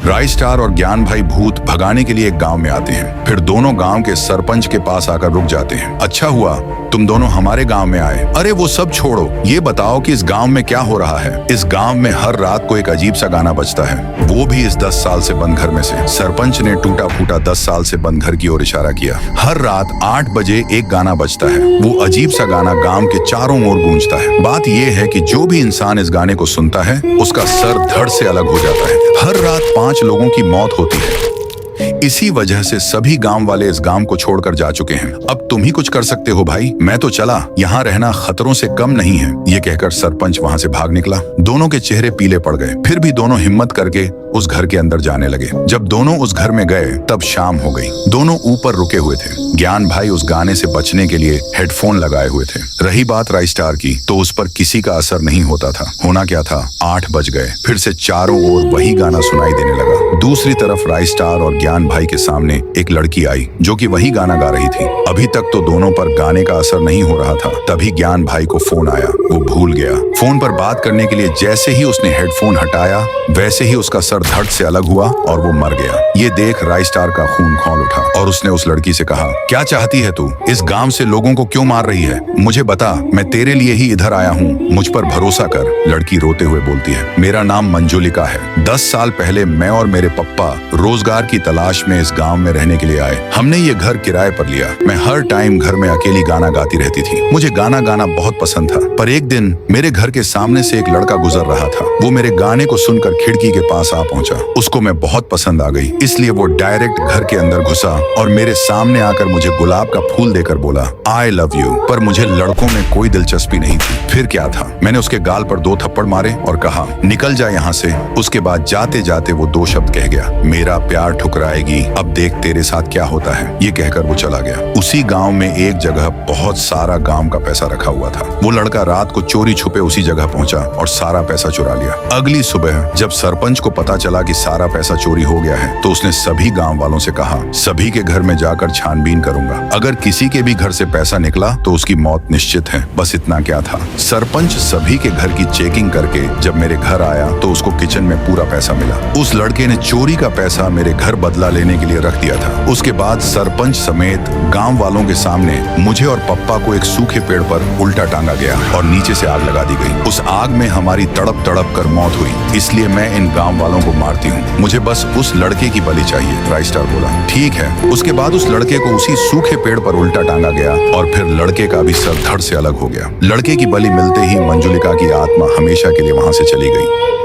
राई स्टार और ज्ञान भाई भूत भगाने के लिए एक गांव में आते हैं। फिर दोनों गांव के सरपंच के पास आकर रुक जाते हैं। अच्छा हुआ तुम दोनों हमारे गांव में आए। अरे वो सब छोड़ो, ये बताओ कि इस गांव में क्या हो रहा है। इस गांव में हर रात को एक अजीब सा गाना बजता है, वो भी इस 10 साल से बंद घर में से। सरपंच ने टूटा फूटा 10 साल से बंद घर की ओर इशारा किया। हर रात 8 बजे एक गाना बजता है। वो अजीब सा गाना गांव के चारों ओर गूंजता है। बात यह है कि जो भी इंसान इस गाने को सुनता है उसका सर धड़ से अलग हो जाता है। हर रात 5 लोगों की मौत होती है। इसी वजह से सभी गांव वाले इस गांव को छोड़कर जा चुके हैं। अब तुम ही कुछ कर सकते हो भाई, मैं तो चला, यहाँ रहना खतरों से कम नहीं है। ये कहकर सरपंच वहाँ से भाग निकला। दोनों के चेहरे पीले पड़ गए। फिर भी दोनों हिम्मत करके उस घर के अंदर जाने लगे। जब दोनों उस घर में गए तब शाम हो गई। दोनों ऊपर रुके हुए थे। ज्ञान भाई उस गाने से बचने के लिए हेडफोन लगाए हुए थे। रही बात राई स्टार की, तो उस पर किसी का असर नहीं होता था। होना क्या था, 8 बज गए। फिर से चारों ओर वही गाना सुनाई देने लगा। दूसरी तरफ राई स्टार और ज्ञान भाई के सामने एक लड़की आई जो कि वही गाना गा रही थी। अभी तक तो दोनों पर गाने का असर नहीं हो रहा था। तभी ज्ञान भाई को फोन आया। वो भूल गया। फोन पर बात करने के लिए जैसे ही उसने हेडफोन हटाया वैसे ही उसका सर धड़ से अलग हुआ और वो मर गया। ये देख राई स्टार का खून खौल उठा और उसने उस लड़की से कहा, क्या चाहती है तू? इस गांव से लोगों को क्यों मार रही है? मुझे बता, मैं तेरे लिए ही इधर आया हूँ, मुझ पर भरोसा कर। लड़की रोते हुए बोलती है, मेरा नाम मंजुलिका है। 10 साल पहले मैं और मेरे पप्पा रोजगार की तलाश में इस गांव में रहने के लिए आए। हमने ये घर किराए पर लिया। मैं हर टाइम घर में अकेली गाना गाती रहती थी। मुझे गाना गाना बहुत पसंद था। पर एक दिन मेरे घर के सामने से एक लड़का गुजर रहा था। वो मेरे गाने को सुनकर खिड़की के पास आ पहुंचा। उसको मैं बहुत पसंद आ गई, इसलिए वो डायरेक्ट घर के अंदर घुसा और मेरे सामने आकर मुझे गुलाब का फूल देकर बोला, आई लव यू। पर मुझे लड़कों में कोई दिलचस्पी नहीं थी। फिर क्या था, मैंने उसके गाल पर 2 थप्पड़ मारे और कहा, निकल जा यहाँ से। उसके बाद जाते जाते वो 2 शब्द कह गया, मेरा प्यार ठुकराएगी, अब देख तेरे साथ क्या होता है। ये कहकर वो चला गया। उसी गांव में एक जगह बहुत सारा गांव का पैसा रखा हुआ था। वो लड़का रात को चोरी छुपे उसी जगह पहुंचा और सारा पैसा चुरा लिया। अगली सुबह जब सरपंच को पता चला कि सारा पैसा चोरी हो गया है तो उसने सभी गांव वालों से कहा, सभी के घर में जाकर छानबीन करूंगा। अगर किसी के भी घर से पैसा निकला तो उसकी मौत निश्चित है। बस इतना क्या था। सरपंच सभी के घर की चेकिंग करके जब मेरे घर आया तो उसको किचन में पूरा पैसा मिला। उस लड़के ने चोरी का पैसा मेरे घर बदला लेने के लिए रख दिया था। उसके बाद सरपंच समेत गांव वालों के सामने मुझे और पप्पा को एक सूखे पेड़ पर उल्टा टांगा गया और नीचे से आग लगा दी गई। उस आग में हमारी तड़प तड़प कर मौत हुई, इसलिए मैं इन गांव वालों को मारती हूँ। मुझे बस उस लड़के की बलि चाहिए। राई स्टार बोला, ठीक है। उसके बाद उस लड़के को उसी सूखे पेड़ पर उल्टा टांगा गया और फिर लड़के का भी सर धड़ से अलग हो गया। लड़के की बलि मिलते ही मंजुलिका की आत्मा हमेशा के लिए वहां से चली गई।